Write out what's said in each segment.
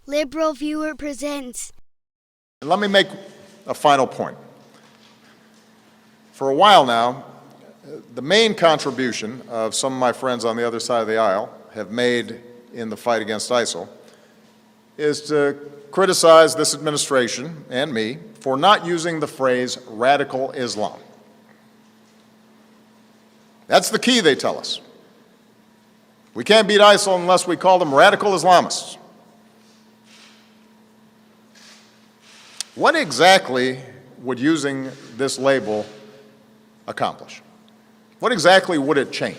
LiberalViewer presents. Let me make a final point. For a while now, the main contribution of some of my friends on the other side of the aisle have made in the fight against ISIL is to criticize this administration and me for not using the phrase radical Islam. That's the key, they tell us. We can't beat ISIL unless we call them radical Islamists. What exactly would using this label accomplish? What exactly would it change?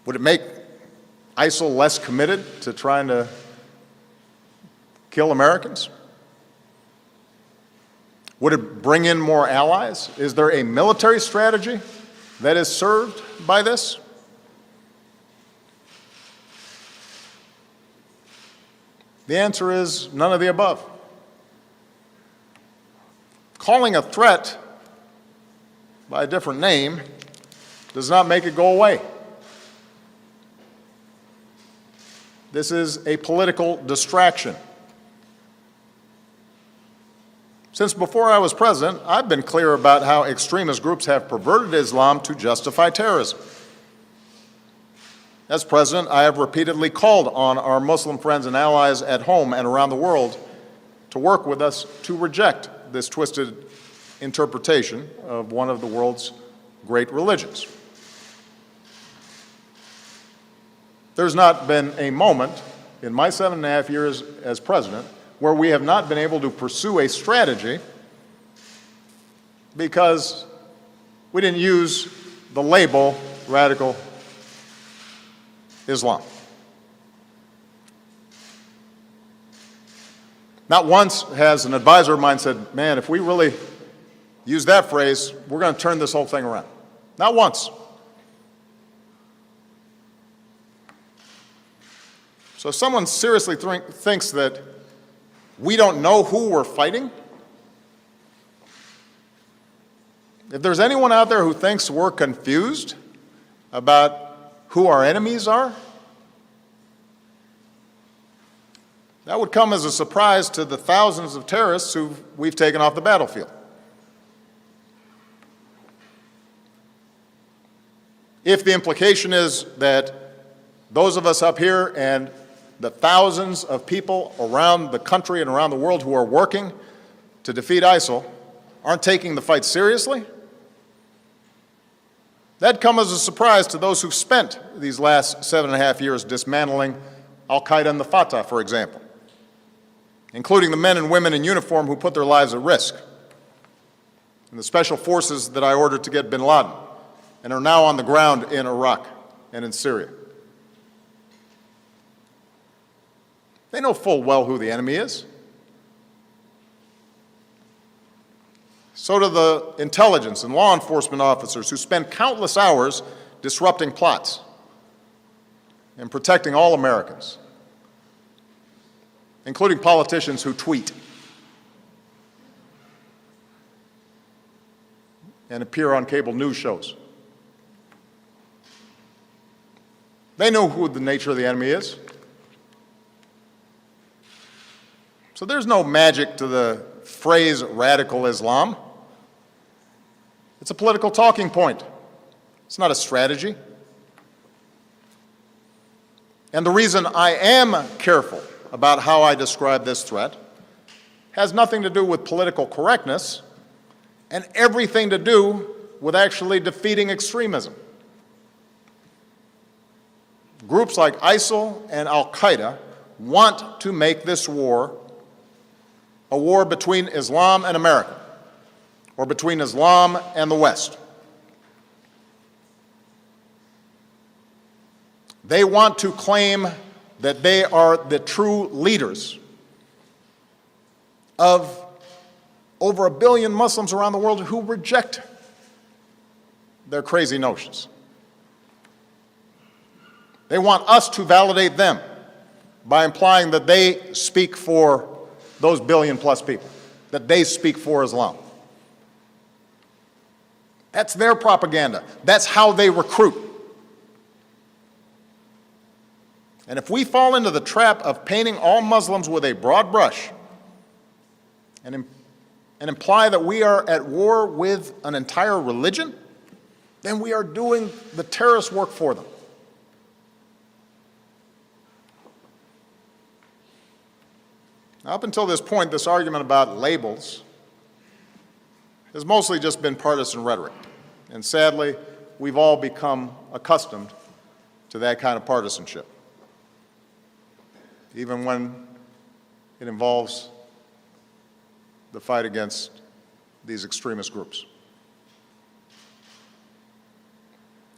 Would it make ISIL less committed to trying to kill Americans? Would it bring in more allies? Is there a military strategy that is served by this? The answer is none of the above. Calling a threat by a different name does not make it go away. This is a political distraction. Since before I was president, I've been clear about how extremist groups have perverted Islam to justify terrorism. As president, I have repeatedly called on our Muslim friends and allies at home and around the world to work with us to reject this twisted interpretation of one of the world's great religions. There's not been a moment in my 7.5 years as president where we have not been able to pursue a strategy because we didn't use the label radical Islam. Not once has an advisor of mine said, man, if we really use that phrase, we're going to turn this whole thing around. Not once. So if someone seriously thinks that we don't know who we're fighting, if there's anyone out there who thinks we're confused about who our enemies are, that would come as a surprise to the thousands of terrorists who we've taken off the battlefield. If the implication is that those of us up here and the thousands of people around the country and around the world who are working to defeat ISIL aren't taking the fight seriously, that'd come as a surprise to those who've spent these last 7.5 years dismantling al-Qaeda and the Fatah, for example, including the men and women in uniform who put their lives at risk, and the special forces that I ordered to get bin Laden and are now on the ground in Iraq and in Syria. They know full well who the enemy is. So do the intelligence and law enforcement officers who spend countless hours disrupting plots and protecting all Americans, including politicians who tweet and appear on cable news shows. They know who the nature of the enemy is. So there's no magic to the phrase radical Islam. It's a political talking point. It's not a strategy. And the reason I am careful about how I describe this threat has nothing to do with political correctness and everything to do with actually defeating extremism. Groups like ISIL and al-Qaeda want to make this war a war between Islam and America, or between Islam and the West. They want to claim that they are the true leaders of over 1 billion Muslims around the world who reject their crazy notions. They want us to validate them by implying that they speak for those 1 billion+ people, that they speak for Islam. That's their propaganda. That's how they recruit. And if we fall into the trap of painting all Muslims with a broad brush and imply that we are at war with an entire religion, then we are doing the terrorist work for them. Now, up until this point, this argument about labels has mostly just been partisan rhetoric. And sadly, we've all become accustomed to that kind of partisanship, even when it involves the fight against these extremist groups.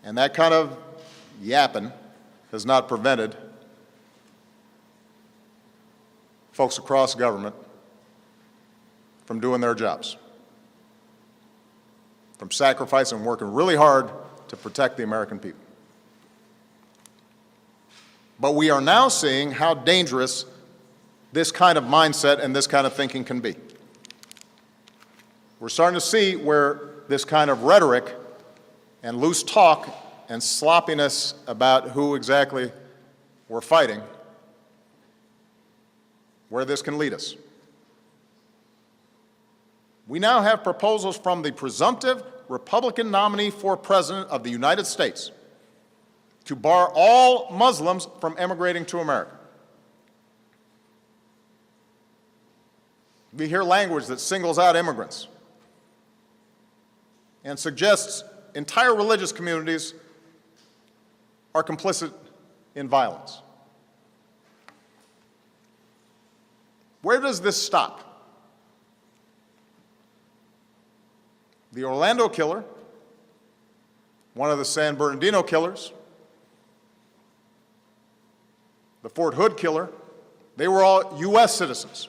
And that kind of yapping has not prevented folks across government from doing their jobs, from sacrificing and working really hard to protect the American people. But we are now seeing how dangerous this kind of mindset and this kind of thinking can be. We're starting to see where this kind of rhetoric and loose talk and sloppiness about who exactly we're fighting, where this can lead us. We now have proposals from the presumptive Republican nominee for President of the United States to bar all Muslims from emigrating to America. We hear language that singles out immigrants and suggests entire religious communities are complicit in violence. Where does this stop? The Orlando killer, one of the San Bernardino killers, the Fort Hood killer, they were all U.S. citizens.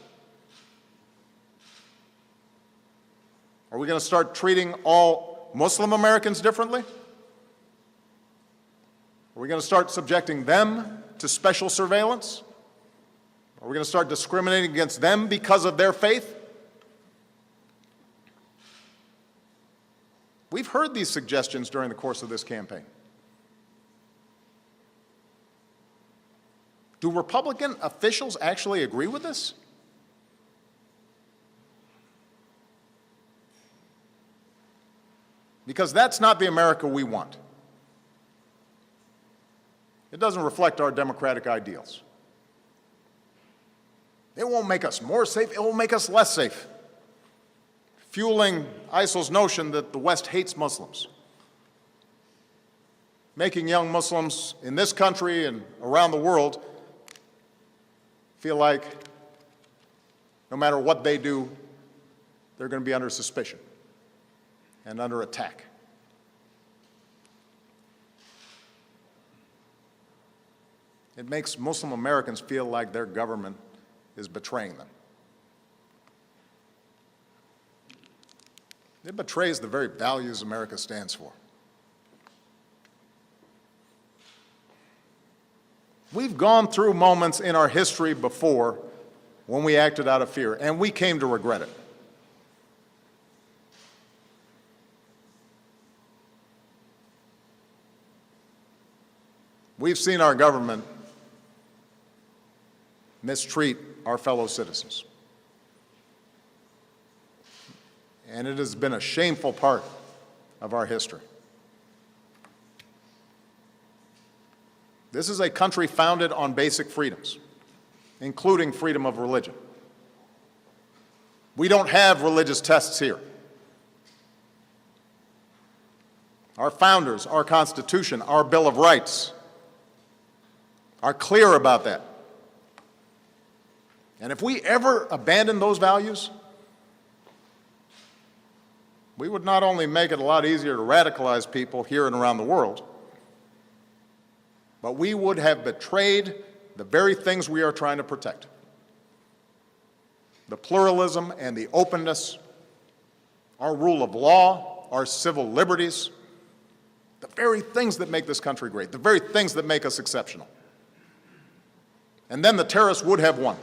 Are we going to start treating all Muslim Americans differently? Are we going to start subjecting them to special surveillance? Are we going to start discriminating against them because of their faith? We've heard these suggestions during the course of this campaign. Do Republican officials actually agree with this? Because that's not the America we want. It doesn't reflect our democratic ideals. It won't make us more safe, it will make us less safe, fueling ISIL's notion that the West hates Muslims, making young Muslims in this country and around the world feel like no matter what they do, they're going to be under suspicion and under attack. It makes Muslim Americans feel like their government is betraying them. It betrays the very values America stands for. We've gone through moments in our history before when we acted out of fear, and we came to regret it. We've seen our government mistreat our fellow citizens. And it has been a shameful part of our history. This is a country founded on basic freedoms, including freedom of religion. We don't have religious tests here. Our founders, our Constitution, our Bill of Rights are clear about that. And if we ever abandon those values, we would not only make it a lot easier to radicalize people here and around the world, but we would have betrayed the very things we are trying to protect. The pluralism and the openness, our rule of law, our civil liberties, the very things that make this country great, the very things that make us exceptional. And then the terrorists would have won.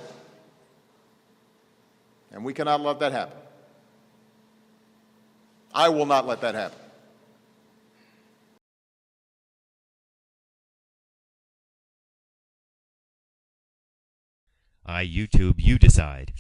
And we cannot let that happen. I will not let that happen. I YouTube, you decide.